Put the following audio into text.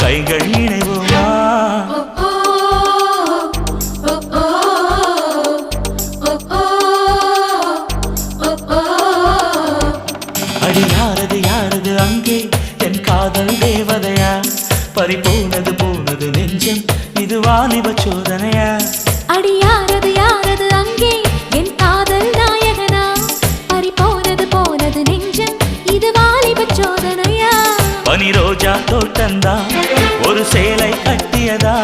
கைகள் இணைவோமா அடி யாரது யாரது அங்கே என் காதல் தேவதையா பறிபோனது போனது நெஞ்சம் இது வாலிப சோதனையா அடி யாரது யாரது அங்கே என் காதல் நாயகனா பறிபோனது போனது நெஞ்சம் இது வாலிப சோதனையா பனி ரோஜா தோட்டந்தா ஒரு சேலை கட்டியதா